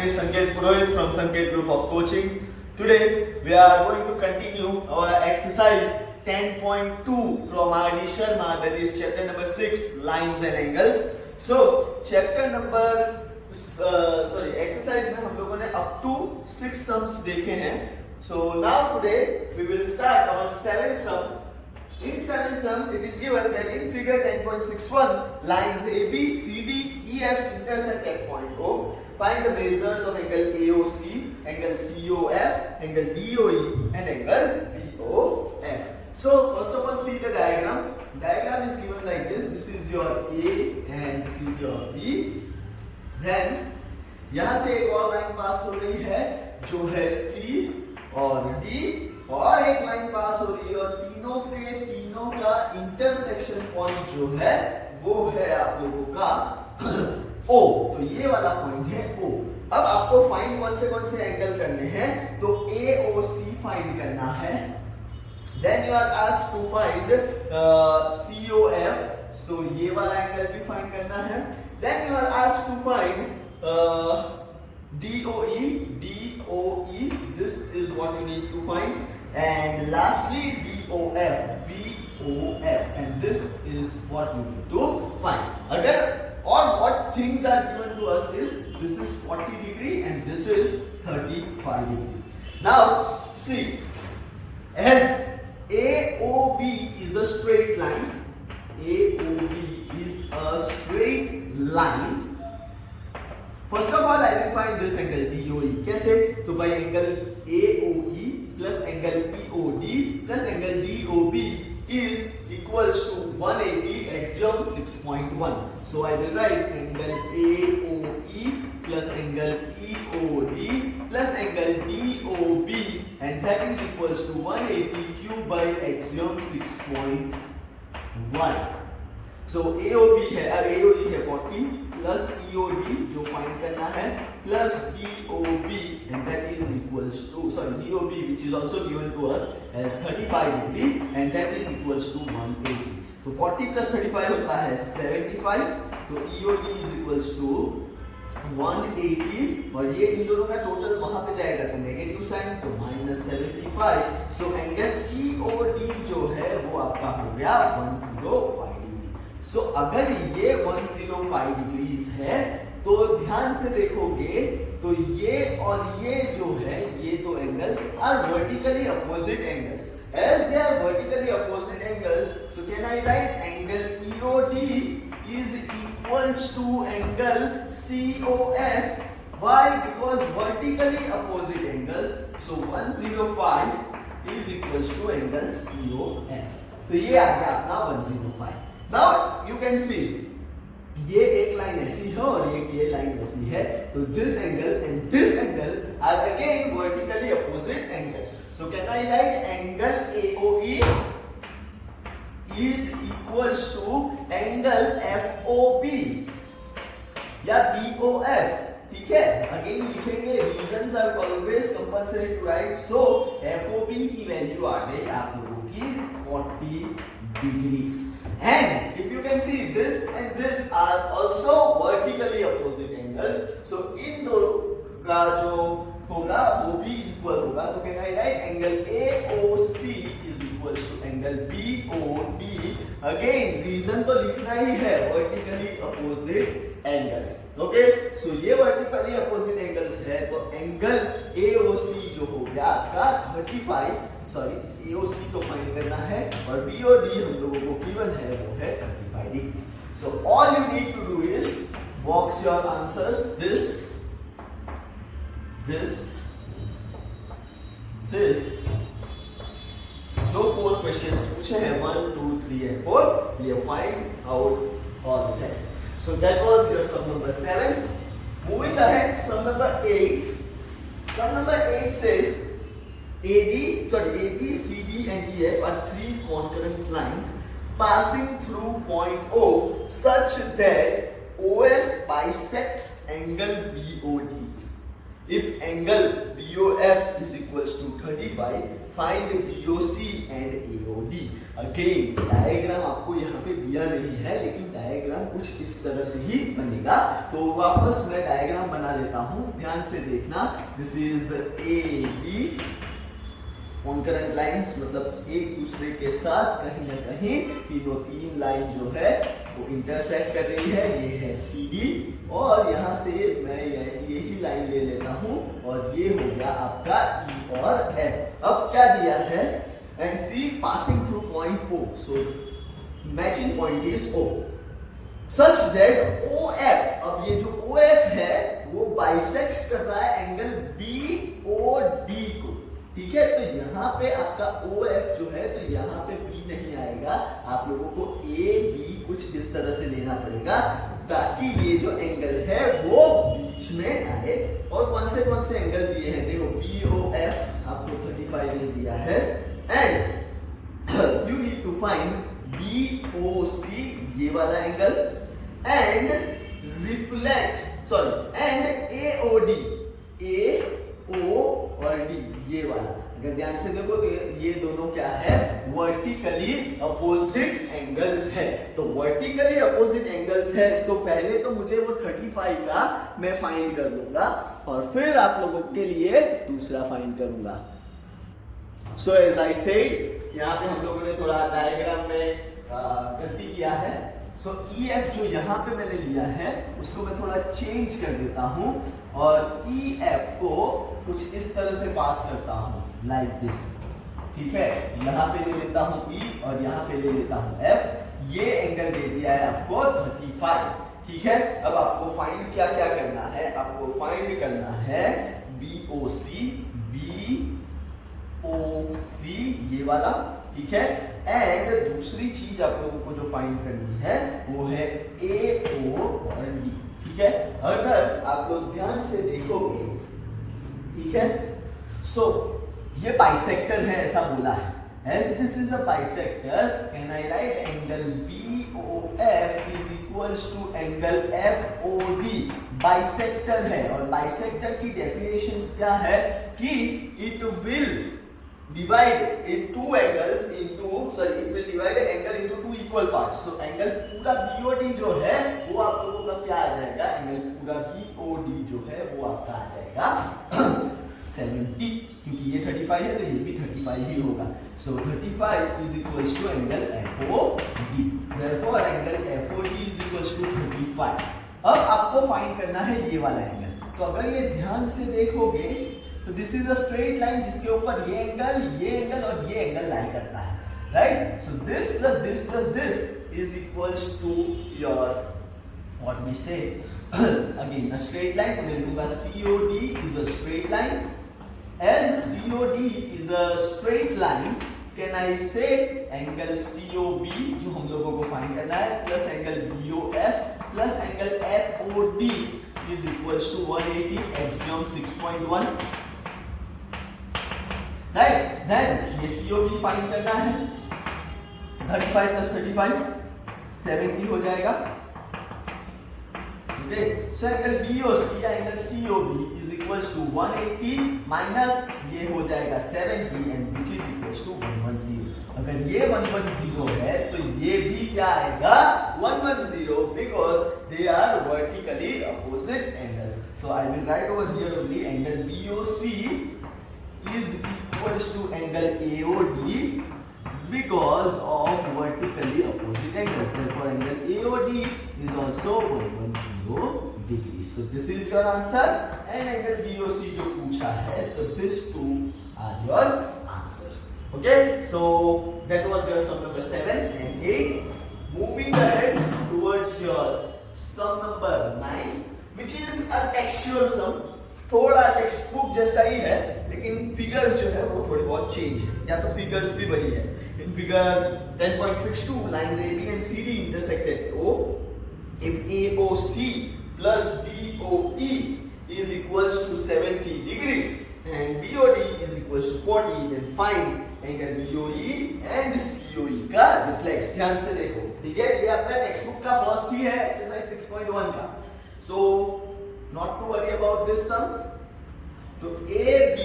is Sanket Purohit from Sanket Group of Coaching. Today we are going to continue our exercise 10.2 from R.D. Sharma, that is chapter number 6, lines and angles. So chapter number exercise में हम लोगों ने up to 6 sums देखे हैं. So now today we will start our 7th sum. In 7th sum, it is given that in figure 10.61, lines AB, CD, EF intersect at point O. Find the measures of angle AOC, angle COF, angle DOE, and angle BOF. So first of all, see the diagram. Diagram is given like this. This is your A and this is your B. Then यहाँ से एक और line पास हो रही है जो है C और D, और एक लाइन पास हो रही है और तीनों का इंटरसेक्शन पॉइंट जो है वो है आप लोगों का O. तो ये वाला पॉइंट है O. अब आपको फाइंड कौन से एंगल करने हैं, तो AOC फाइंड करना है. Then you are asked to find COF, so ये वाला एंगल भी फाइंड करना है. Then you are asked to find DOE, this is what you need to find, and lastly BOF, and this is what you need to find. Again, or what things are given to us is this is 40 degree and this is 35 degree. Now see, as AOB is a straight line, AOB is a straight line. First of all, I will find this angle DOE. कैसे? तो by angle AOE plus angle EOD plus angle DOB is equals to 180 axiom 6.1. So I will write angle AOE plus angle EOD plus angle DOB, and that is equals to 180 cube by axiom 6.1. So AOB है, AOE है 40 plus EOD जो find करना है plus DOB, and that is equals to DOB, which is also given to us as 35 degree, and that is equals to 180. तो 40 plus 35 होता है 75. तो EOD is equals to 180, और ये इन दोनों का टोटल वहां पे जाएगा तो नेगेटिव साइन, तो -75. सो एंगल EOD जो है वो आपका हो गया 105 डिग्री. सो अगर ये 105 डिग्रीज है तो ध्यान से देखोगे तो ये और ये जो है ये दो angle are vertically opposite angles. As they are vertically opposite angles, so can I write angle EOD is equals to angle COF. Why? Because vertically opposite angles. So 105 is equals to angle COF. तो ये आ गया अपना 105. Now you can see ये एक line ऐसी है और ये लाइन ऐसी है, तो this angle and this angle are again vertically opposite angles. So can I write angle AOE is equals to angle FOB या BOF. ठीक है, अगेन लिखेंगे, reasons are always compulsory to write. So FOB की value आ गई आप लोगों की 40 degrees. And if you can see, this and this are also vertically opposite angles. So इन दो का जो होगा वो भी इक्वल होगा. तो can I write angle AOC is equals to angle BOD. Again reason तो लिखना ही है, vertically opposite angles. Okay, so ये vertically opposite angles है, तो एंगल AOC जो हो गया आपका 35, AOC को फाइंड करना है, और BOD हम लोगों को गिवन है वो है 35 degree. So all you need to do is box your answers. This जो 4 क्वेश्चंस पूछे हैं 1, 2, 3 and 4, we have find out all of them. So that was your sum number 7. Moving ahead, sum number 8. Sum number 8 says AB, CD and EF are 3 concurrent lines passing through point O such that OF bisects angle BOD. If angle BOF is equals to 35, find BOC and AOD. Again diagram आपको यहाँ पे दिया नहीं है, लेकिन diagram कुछ इस तरह से ही बनेगा। तो वापस मैं डायग्राम बना लेता हूँ, ध्यान से देखना। This is A B concurrent lines, मतलब एक दूसरे के साथ कहीं ना कहीं तीन लाइन जो है वो इंटरसेक्ट कर रही है। ये है सी डी, और यहाँ से मैं यही लाइन ले लेता हूँ, और ये हो गया आपका ई और एफ। अब क्या दिया है, and the passing through point O, so matching point is O, such that OF, अब ये जो OF है वो बाइसेक्ट्स कर रहा है एंगल BOD को, ठीक है। तो यहाँ पे आपका OF जो है, तो यहाँ पे B नहीं आएगा, आप लोगों को AB कुछ इस तरह से लेना पड़ेगा ताकि ये जो एंगल है वो बीच में आए। और कौन से एंगल दिए हैं, देखो BOF आपको 35 दे दिया है, and you need to find BOC, ये वाला एंगल, and AOD, AO और D, ये वाला। अगर ध्यान से देखो तो ये दोनों क्या है, वर्टिकली अपोजिट एंगल्स है। तो वर्टिकली अपोजिट एंगल्स है, तो पहले तो मुझे वो 35 का मैं फाइंड कर लूंगा, और फिर आप लोगों के लिए दूसरा फाइंड करूंगा। So as I said, यहाँ पे हम लोगों ने थोड़ा डायग्राम में गलती किया है। So EF जो यहाँ पे मैंने लिया है उसको मैं थोड़ा चेंज कर देता हूँ, और EF को कुछ इस तरह से पास करता हूँ, लाइक दिस, ठीक है। यहाँ पे ले लेता हूँ E और यहाँ पे ले लेता हूँ F। ये एंगल दे दिया है आपको 35, ठीक है। अब आपको फाइंड क्या क्या करना है, आपको फाइंड करना है BOC, BOC ये वाला, ठीक है। एंड दूसरी चीज आप लोगों को जो फाइंड करनी है वो है AO और D, ठीक है। अगर आप लोग ध्यान से देखोगे, ठीक है, सो ये बाइसेक्टर है ऐसा बोला है। As this is a bisector, can I write angle BOF is equals to angle FOD? Bisector है, और बाइसेक्टर की डेफिनेशंस क्या है कि it will divide two angles into, sorry, it will divide an angle into two equal parts. So angle पूरा BOD जो है वो आप लोगों का क्या आ जाएगा, एंगल पूरा BOD जो है वो आपका आ जाएगा 70, क्योंकि ये 35 है तो ये भी 35 ही होगा। So 35 is equals to angle FOD. Therefore angle FOD is equals to 35. अब आपको फाइंड करना है ये वाला एंगल। तो अगर ये ध्यान से देखोगे तो this is a straight line जिसके ऊपर ये एंगल और ये एंगल लाई करता है, right. So this plus this is equals to your what we say again a straight line. तो मैं लिखूंगा COD is a straight line. As COD is a straight line, can I say angle COB जो हम लोगों को find करना है plus angle BOF plus angle FOD is equals to 180 axiom 6.1, right? Then ये COB फाइंड करना है, 35 plus 35 70 हो जाएगा, okay? So angle BOC या angle COB is equals to 180 minus ये हो जाएगा 70 and which is equals to 110. अगर ये 110 है तो ये भी क्या आएगा 110 because they are vertically opposite angles. So I will write over here only angle BOC is equals to angle AOD because of vertically opposite angles. Therefore angle AOD is also 110 degrees. So this is your answer, and angle BOC जो पूछा है तो this two are your answers. Okay, so that was your sum number 7 and 8. Moving ahead towards your sum number 9, which is a textual sum. थोड़ा text book जैसा ही है, लेकिन figures जो है वो थोड़ी बहुत चेंज है, या तो फिगर्स भी वही है। In figure 10.62, lines AB and CD intersect at O. If AOC plus BOE is equals to 70 degree and BOD is equals to 40, then find angle BOE and COE का रिफ्लेक्स। ध्यान से देखो, ठीक है, ये अपना टेक्स्ट बुक का first ही है, एक्सरसाइज 6.1 का। So not to worry about this sum. तो AB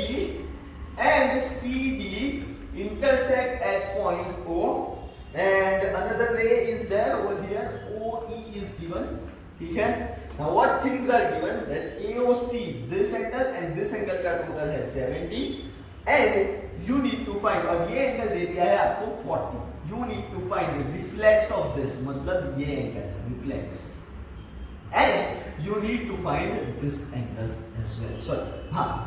and CD intersect at point O and another ray is there over here. OE is given. ठीक है. Now what things are given? That AOC, this angle and this angle का total है 70 and you need to find, और ये angle दे दिया है आपको 40. You need to find reflex of this, मतलब ये angle reflex, and you need to find this angle as well. Sorry,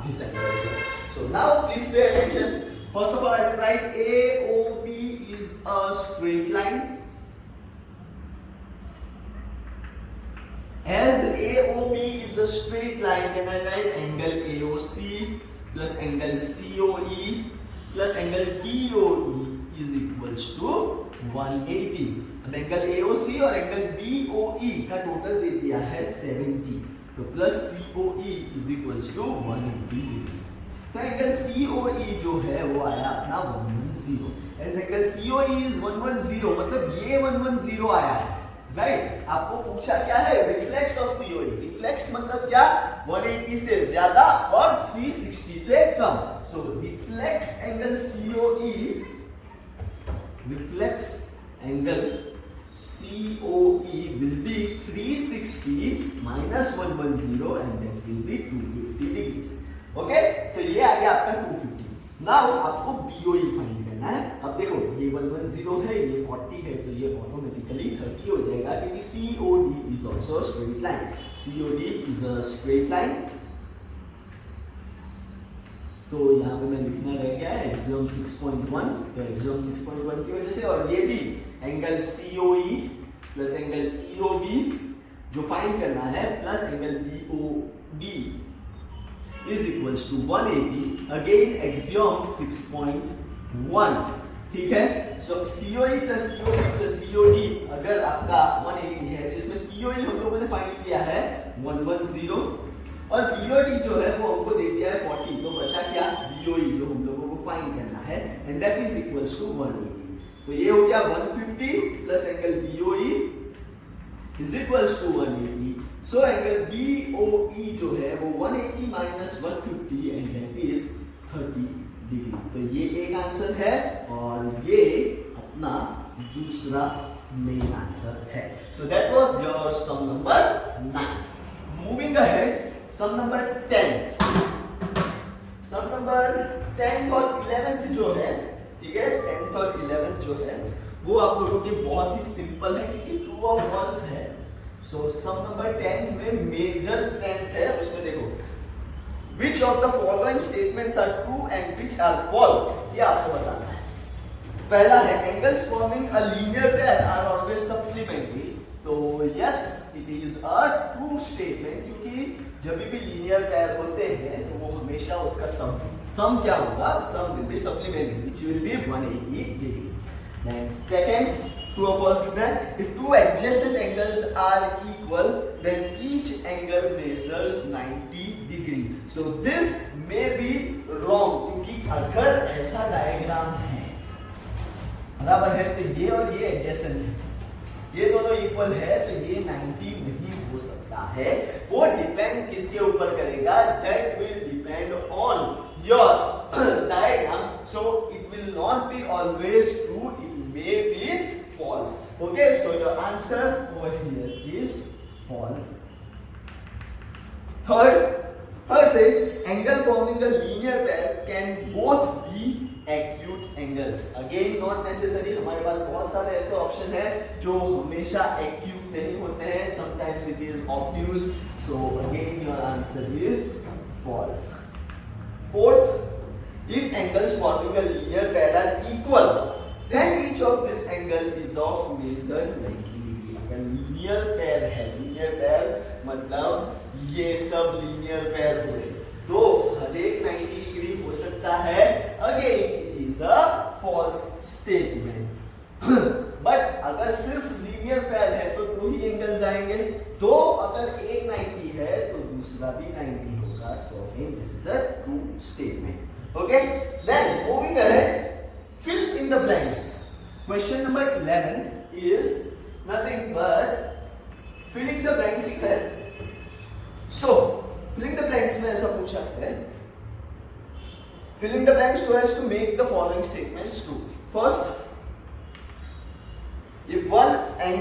this angle as well. So now please pay attention. First of all, I will write AOB is a straight line. As AOB is a straight line, can I write angle AOC plus angle COE plus angle DOE is equals to 180. अब angle AOC और angle BOE का total दे दिया है 70, तो plus COE is equals to 180 degree. तो angle COE जो है वो आया अपना 110. एज एंगल COE is 110, मतलब ये 110 आया है, राइट. आपको पूछा क्या है? Reflex of COE. रिफ्लेक्स मतलब क्या? 180 से ज्यादा और 360 से कम. So reflex angle COE, reflex angle COE will be 360 minus 110 and that will be 250 degrees. Okay, तो ये आ गया आपका 250. नाउ आपको BOE फाइंड करना है. अब देखो ये 110 है, ये 40 है, तो ये ऑटोमेटिकली 30 हो जाएगा क्योंकि COD is also a straight line. COD is a straight line. तो यहाँ पे मैं लिखना रह गया है एक्सियम 6.1, तो एक्सियम 6.1 की वजह से, और ये भी angle COE plus angle EOB जो फाइंड करना है plus angle BOD is equals to 180. Again axiom 6.1. ठीक है. सो COE plus EOB plus BOD अगर आपका 180 है, जिसमें COE हम लोगों ने फाइंड किया है 110 और BOD जो है वो हमको दे दिया है 40, तो बचा क्या? BOE जो हम लोगों को फाइंड करना है and that is equals to 180. तो ये हो गया 150 plus angle BOE is equals to 180. So angle BOE जो है वो 180 minus 150 and that is 30 degree. तो ये एक आंसर है और ये अपना दूसरा मेन आंसर है. So that was your sum number 9. Moving ahead, sum number 10. Sum number 10th और 11th जो है, ठीक है, 10th और 11th जो है वो आप लोगों के बहुत ही सिंपल है क्योंकि ट्रू और फॉल्स है. सो सम नंबर 10th में मेजर 10th है, उसमें देखो which of the following statements are true and which are false, ये आपको बताना है. पहला है angles forming a linear pair are always supplementary. तो yes, it is a true statement क्योंकि जब भी लीनियर पेयर होते हैं तो वो हमेशा उसका सम क्या होगा? सम will be supplementary which will be 180 degree. Then second, true or false है, if two adjacent angles are equal then each angle measures 90 degree. So this may be wrong क्योंकि अगर ऐसा डायग्राम है, बराबर है, तो ये और ये एडजेसेंट है, ये दोनों इक्वल है, तो ये 90 नहीं हो सकता है. वो डिपेंड किसके ऊपर करेगा? That will depend on your diagram. So it will not be always true, it may be false. Okay, so your answer over here is false. Third says angle forming a linear pair can both be acute angles. Again not necessary, हमारे पास बहुत सारे ऐसे option हैं जो हमेशा acute नहीं होते हैं. Sometimes it is obtuse. So again your answer is false. Fourth, if angles forming a linear pair are equal then each of this angle is of measure 90 degree. अगर linear pair है, linear pair मतलब ये सब linear pair हुए, तो हर एक 90 degree हो सकता है. Again it is a false statement. But अगर सिर्फ linear pair है तो दो ही angles आएंगे, तो अगर एक 90 है तो दूसरा भी 90 होगा. So again this is a true statement. Okay, then moving ahead, fill in the blanks. Question number 11 is nothing but filling the blanks है. So filling the blanks में ऐसा पूछा है, filling the blanks so as to make the following statements true. First,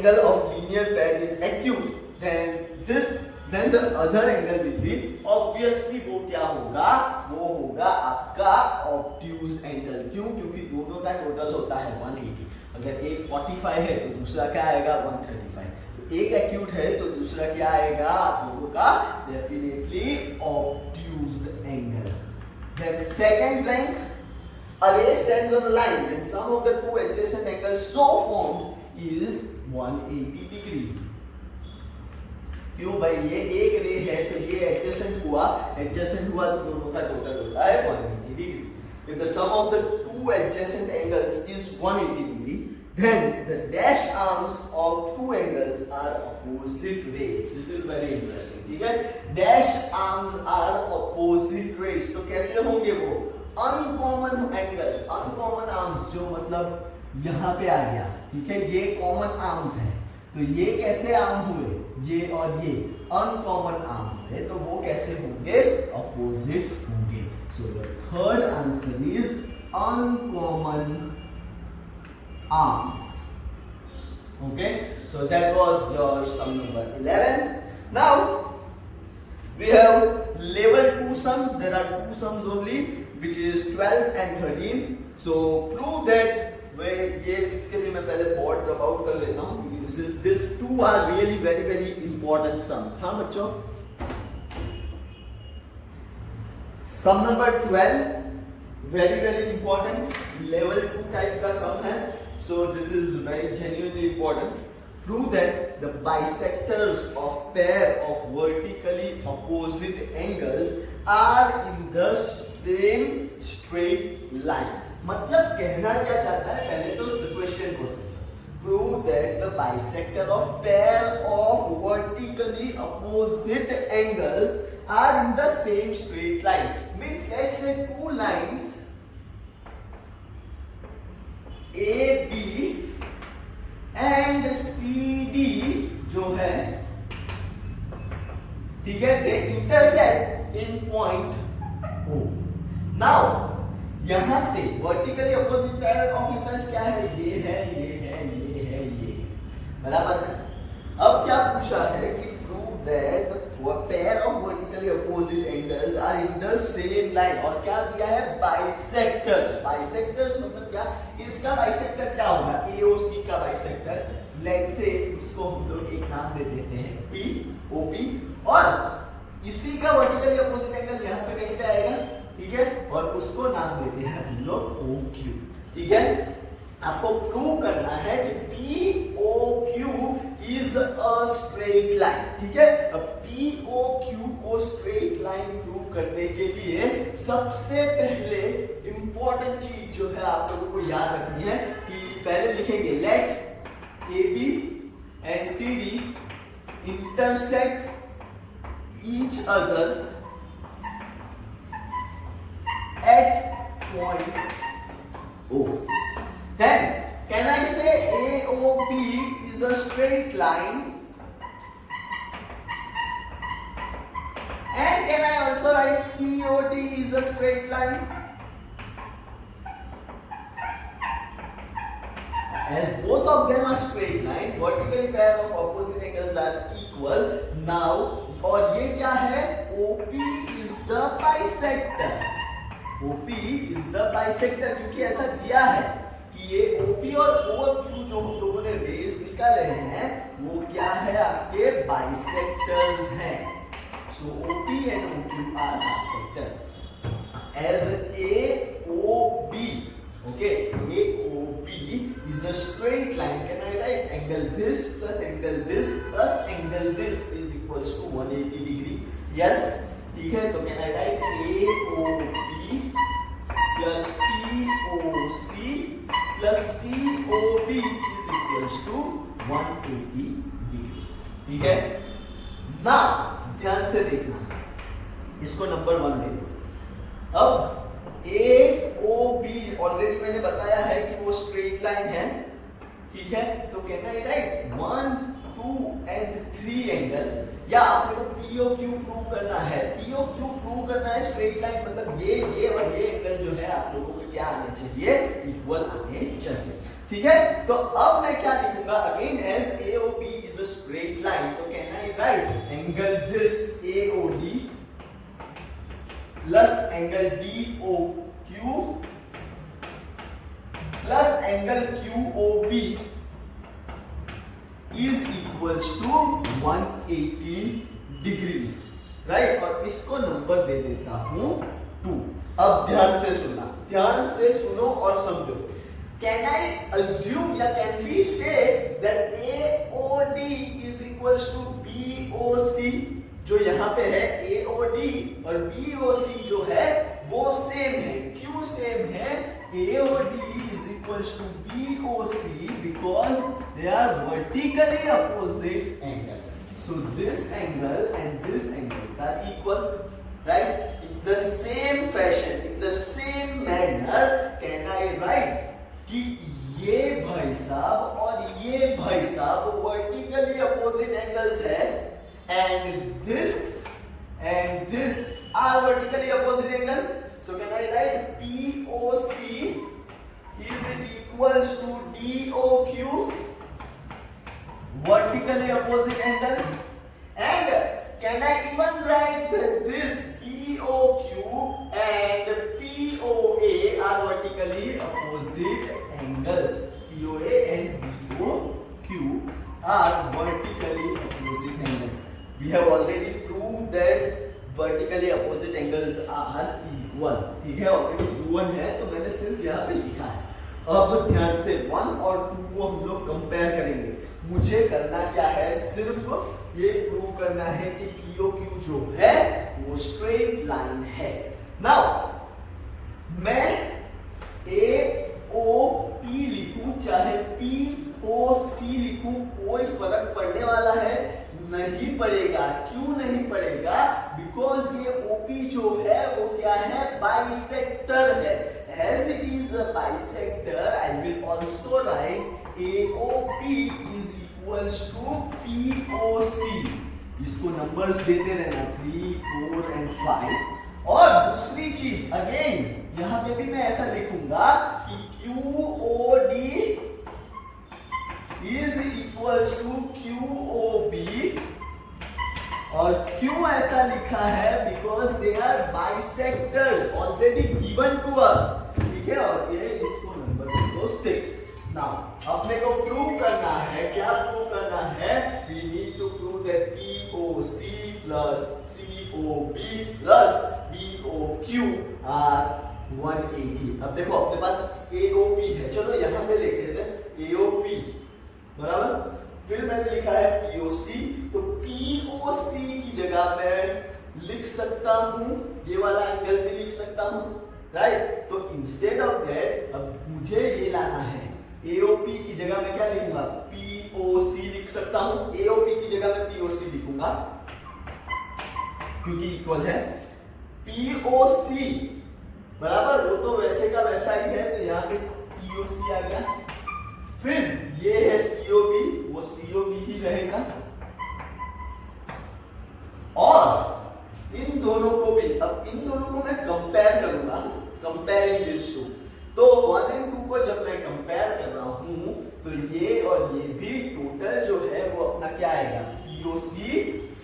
angle of linear pair is acute, then the other angle will be obviously वो क्या होगा, वो होगा आपका obtuse angle. क्यों? क्योंकि दोनों का टोटल होता है 180. अगर एक 45 है तो दूसरा क्या आएगा 135. तो एक acute है तो दूसरा क्या आएगा आप लोगों का definitely obtuse angle. Then second blank, a ray stands on a line and sum of the two adjacent angles so formed is 180 degree. क्यों भाई, ये एक रे है तो ये एडजेसेंट हुआ तो दोनों का टोटल होता है 180 degree. If the sum of the two adjacent angles is 180 degree, then the dash arms of two angles are opposite rays. This is very interesting. ठीक है, dash arms are opposite rays. तो कैसे होंगे वो uncommon angles, uncommon arms, जो मतलब यहाँ पे आ गया. ठीक है, ये common arms है तो ये कैसे आर्म हुए, ये और ये अनकॉमन आर्म हुए तो वो कैसे होंगे, अपोजिट होंगे. So the third answer is uncommon arms. Okay, so that was your sum number 11. Now we have level 2 sums. There are 2 sums only, which is 12 and 13. So prove that. ये इसके लिए मैं पहले बोर्ड ड्रॉप आउट कर लेता हूँ क्योंकि this two are really very very important sums. हाँ बच्चों, sum number 12 very very important, level 2 type का सम है. So this is very genuinely important. Prove that the bisectors of pair of vertically opposite angles are in the same straight line. मतलब कहना क्या चाहता है, पहले तो क्वेश्चन को समझो. Prove that the bisector of pair of vertically opposite angles are in the same straight line. Means let's say two lines AB and CD जो है, ठीक है, they intersect in point O. Now यहां से vertically opposite pair of angles क्या है, ये है, ये है, ये है, ये बराबर है. अब क्या पूछा है कि prove that the pair of vertically opposite angles are in the same line. और क्या दिया है, बाइसेक्टर्स. बाइसेक्टर्स मतलब क्या, इसका बाइसेक्टर क्या होगा, AOC का बाइसेक्टर. लेट्स से इसको हम लोग एक नाम दे देते हैं POP, और इसी का वर्टिकली अपोजिट एंगल यहां पे कहीं पे आएगा. ठीक है, और उसको नाम देते हैं हम लोग OQ. ठीक है, आपको प्रूव करना है कि POQ is a straight line. ठीक है, अब POQ को स्ट्रेट लाइन प्रूव करने के लिए सबसे पहले इंपॉर्टेंट चीज जो है आप लोगों को याद रखनी है कि पहले लिखेंगे late AB and CD intersect each other at point O. Then can I say AOP is a straight line, and can I also write COD is a straight line? As both of them are straight line, vertical pair of opposite angles are equal. Now, और ये क्या है, OP is the bisector. OP is the bisector, क्योंकि ऐसा दिया है कि ये OP और OQ जो हम लोगों ने रेस निकाले हैं वो क्या है, आपके बाइसेक्टर्स हैं. So OP and OQ are bisectors. As AOB, okay, AOB is a straight line. Can I write angle this plus angle this plus angle this is equals to 180 degree? Yes, ठीक है. तो can I write AOB plus POC plus COB is equals to 180 degree. ठीक है. ना ध्यान से देखना, इसको नंबर 1 दे दो. अब AOB ऑलरेडी मैंने बताया है कि वो स्ट्रेट लाइन है. ठीक है, तो can I right 1, 2 and 3 angle, या आपको POQ प्रूव करना है. POQ प्रूव करना है स्ट्रेट लाइन, मतलब ये और ये एंगल जो है आप लोगों को क्या आने चाहिए, इक्वल आने चाहिए. ठीक है, तो अब मैं क्या लिखूंगा, again as AOB is a straight line, तो can I write angle this AOD plus angle DOQ plus angle QOB is equals to 180 degrees, right. और इसको नंबर दे देता हूं 2। अब ध्यान से सुनना, ध्यान से सुनो और समझो। Can I assume या can we say that AOD is equals to BOC? जो यहाँ पे है AOD और BOC जो है वो सेम है। क्यों सेम है? AOD is equals to BOC because they are vertically opposite angles. So this angle and this angles are equal, right? In the same fashion, in the same manner, can I write कि ये भाई साहब और ये भाई साहब vertically opposite angles है, and this are vertically opposite angle. So can I write POC is equals to DOQ, vertically opposite angles, and can I even write this POQ and POA are vertically opposite angles. POA and BOQ are vertically opposite angles. We have already proved that vertically opposite angles are equal. ठीक है, already proven है, तो मैंने सिर्फ यहाँ पे लिखा है। अब ध्यान से 1 और 2 को हम लोग कंपेयर करेंगे। मुझे करना क्या है, सिर्फ ये प्रूव करना है कि POQ जो है वो स्ट्रेट लाइन है। नाउ मैं AOP लिखूं चाहे POC लिखूं, कोई फर्क पड़ने वाला है नहीं पड़ेगा। क्यों नहीं पड़ेगा? बिकॉज ये OP जो है वो क्या है, बाइसेक्टर है। As it is a bisector, I will also write AOP is equals to POC. इसको नंबर्स देते रहना 3, 4 and 5। और दूसरी चीज अगेन यहाँ पे भी मैं ऐसा लिखूंगा कि QOD is equals to QOB, और क्यों ऐसा लिखा है, because they are bisectors already given to us. ठीक है, और ये इसको नंबर दे दो 6। नाउ अपने को प्रूव करना है, क्या प्रूव करना है, we need to prove that POC plus COB plus BOQ are 180। अब देखो अपने पास AOP है, चलो यहाँ पे लिख लेते हैं AOP बराबर, फिर मैंने लिखा है POC, तो POC की जगह मैं लिख सकता हूं ये वाला एंगल भी लिख सकता हूं, राइट। तो इंस्टेड ऑफ दैट अब मुझे ये लाना है, AOP की जगह मैं क्या लिखूंगा, POC लिख सकता हूं। AOP की जगह मैं POC लिखूंगा क्योंकि इक्वल है। POC बराबर वो तो वैसे का वैसा ही है, तो यहाँ पे POC आ गया। फिर ये है COB, वो COB ही रहेगा, और इन दोनों को भी, अब इन दोनों को मैं कंपेयर करूंगा, कंपेयरिंग दिस टू। तो 1 और 2 को जब मैं कंपेयर कर रहा हूं तो ये और ये भी टोटल जो है वो अपना क्या आएगा, POC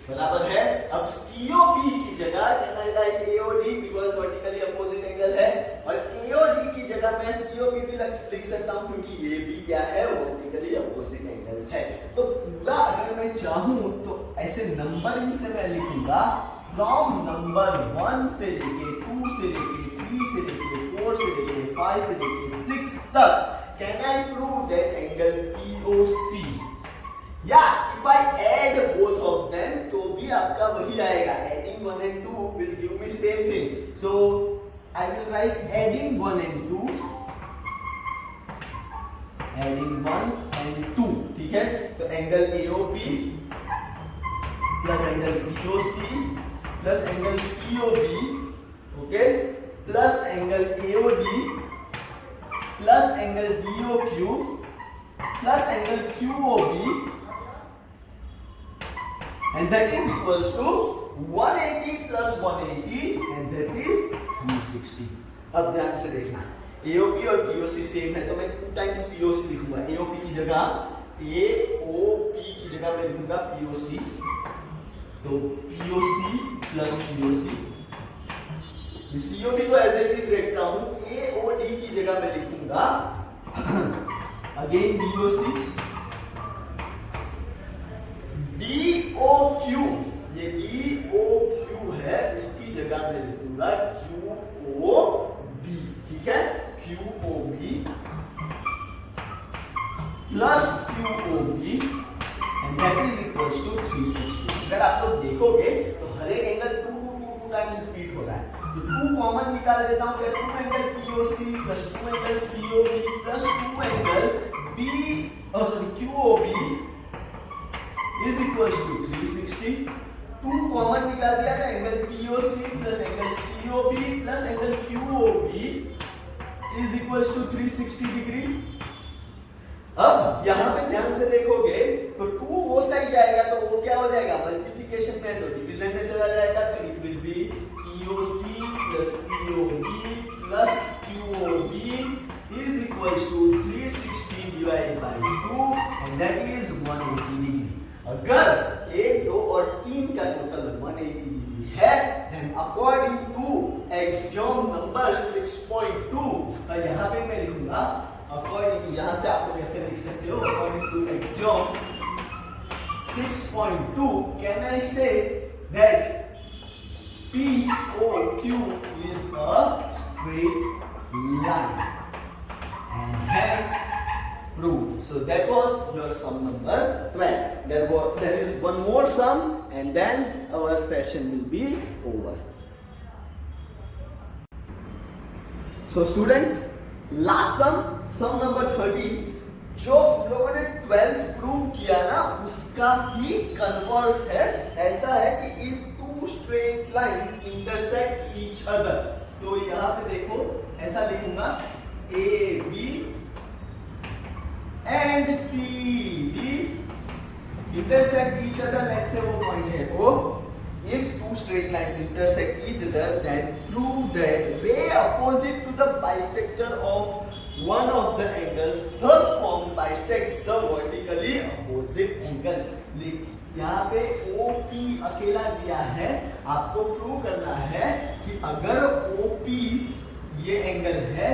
बराबर है। अब COB की जगह can I right AOD because vertically opposite angle है, और AOD की जगह मैं COB भी लिख सकता हूं क्योंकि ये भी क्या है, वर्टिकली अपोजिट एंगल्स है। तो पूरा अगर मैं चाहूं तो ऐसे नंबरिंग से मैं लिखूंगा फ्रॉम नंबर 1 से लेके 2 से लेके 3 से लेके 4 से लेके 5 से लेके 6 तक। Can I prove that angle POC, या if I add both of them तो भी आपका वही आएगा, adding 1 and 2 will give me same thing. So I will write adding 1 and 2, adding 1 and 2, ठीक है। तो angle AOP plus angle POC plus angle COB, okay, plus angle AOD plus angle BOQ plus angle QOB, and that is equals to 180 plus 180 and that is 360। अब ध्यान से देखना, AOP और POC same है तो मैं 2 टाइम्स POC लिखूंगा। AOP की जगह AOP की जगह मैं लिखूंगा POC, तो POC प्लस POC। COP को एज इट इज लिखता हूं, AOD की जगह मैं लिखूंगा अगेन DOC, DOQ, ये DOQ है उसकी जगह मैं लिखूंगा QOB, ठीक है, QOB plus QOB and that is equals to 360। अगर आप लोग देखोगे तो हर एक एंगल 2 टाइम्स रिपीट हो रहा है, तो 2 कॉमन निकाल देता हूं, 2 angle POC plus 2 angle COB plus 2 angle QOB is equals to 360। 2 common निकाल दिया था, angle POC plus angle COB plus angle QOB is equals to 360 degree. अब यहां पे ध्यान से देखोगे तो 2 वो साइड जाएगा तो वो क्या हो जाएगा, मल्टीप्लिकेशन में, तो डिवीजन में चला जाएगा, तो it will be POC plus COB plus QOB is equals to 360 divided by 2 and that is 180 degree. अगर 1, 2 और 3 का टोटल 180 डिग्री है, then according to axiom number 6.2, तो यहाँ पे मैं लिखूंगा according to, यहाँ से आप लोग ऐसे लिख सकते हो, according to axiom 6.2 can I say that POQ is a straight line and hence proved. So that was your sum number 12. There is one more sum and then our session will be over. So students, last sum number 13, जो हम लोगों ने 12th prove किया ना उसका ही converse है। ऐसा है कि if two straight lines intersect each other, तो यहाँ पे देखो ऐसा लिखूंगा AB and CD intersect each other, let's say वो पॉइंट है O। If two straight lines intersect each other, then prove that ray opposite to the bisector of one of the angles thus formed bisects the vertically opposite angles। यहाँ पे OP अकेला दिया है, आपको prove करना है कि अगर OP ये एंगल है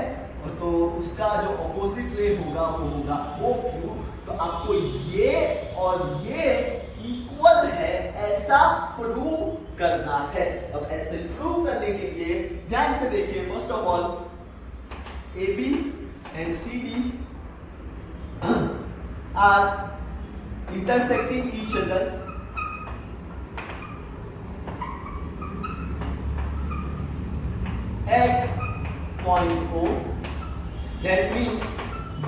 तो उसका जो ऑपोजिट रे होगा वो होगा OQ, तो आपको ये और ये इक्वल है ऐसा प्रूव करना है। अब ऐसे प्रूव करने के लिए ध्यान से देखिए, first of all AB and CD are intersecting each other at point O। That means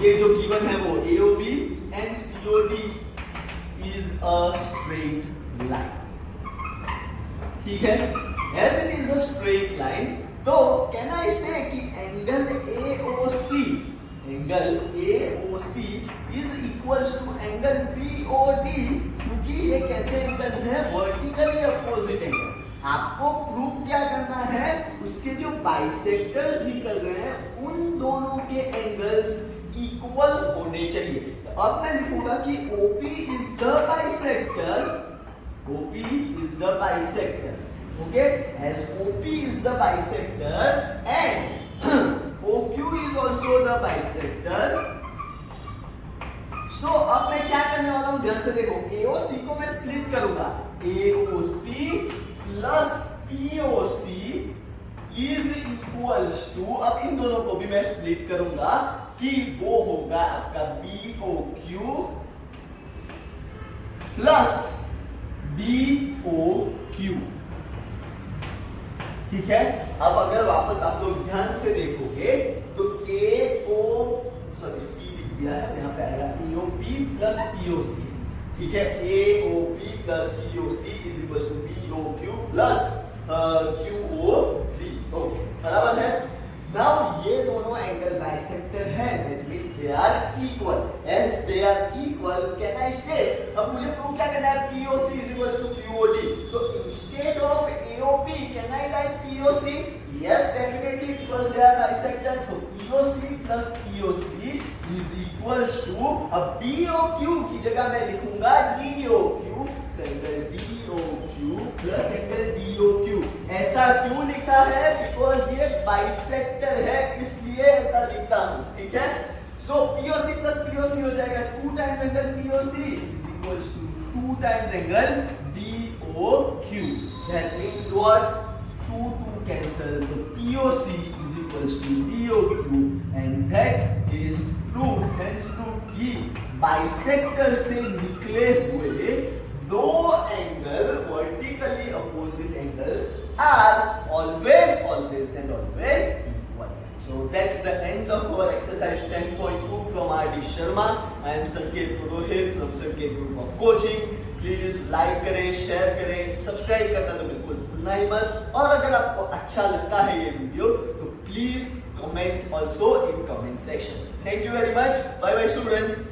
ये जो given है वो AOB and COD is a straight line, ठीक है। As it is a straight line, तो can I say कि angle AOC is equals to angle BOD, क्योंकि ये कैसे एंगल्स हैं, वर्टिकली अपोजिट एंगल्स। आपको प्रूव क्या करना है, उसके जो बाइसेक्टर्स निकल रहे हैं उन दोनों के एंगल्स इक्वल होने चाहिए। तो अब मैं लिखूंगा कि OP is the bisector, OP is the bisector, okay, as OP is the bisector and OQ is also the bisector। So अब मैं क्या करने वाला हूं, ध्यान से देखो, AOC को मैं स्प्लिट करूंगा, AOC plus POC is equals to, अब इन दोनों को भी मैं स्प्लिट करूंगा कि वो होगा आपका BOQ प्लस DOQ, ठीक है। अब अगर वापस आप लोग ध्यान से देखोगे तो C लिख दिया है, यहाँ पे आएगा AOP प्लस POC, ठीक है। AOP plus POC is equals to BOQ plus QOD, okay, बराबर है। नाउ ये दोनों एंगल बाइसेक्टर है, that means they are equal. As they are equal can I say, अब मुझे प्रूव क्या करना है, POC is equals to QOD, तो instead of AOP can I write POC? Yes definitely, because they are bisector, so POC plus POC is equals to अब BOQ की जगह मैं लिखूंगा DOQ, angle DOQ plus angle DOQ। ऐसा क्यों लिखा है? बिकॉज ये बाइसेक्टर है, इसलिए ऐसा लिखता हूं, ठीक है। सो POC plus POC हो जाएगा 2 times angle POC is equals to 2 times angle DOQ। That means what? 2 cancel, so POC is equals to DOQ and that is proved, hence proved कि बाइसेक्टर से निकले हुए दो angle vertically opposite angles are always and always equal. So that's the end of our exercise 10.2 from R.D. Sharma. I am Sanket Purohit from Sanket Group of Coaching. Please like करें, share करें, subscribe करना तो बिल्कुल भूलना ही मत। और अगर आपको अच्छा लगता है ये वीडियो तो please comment also in comment section. Thank you very much. Bye bye students.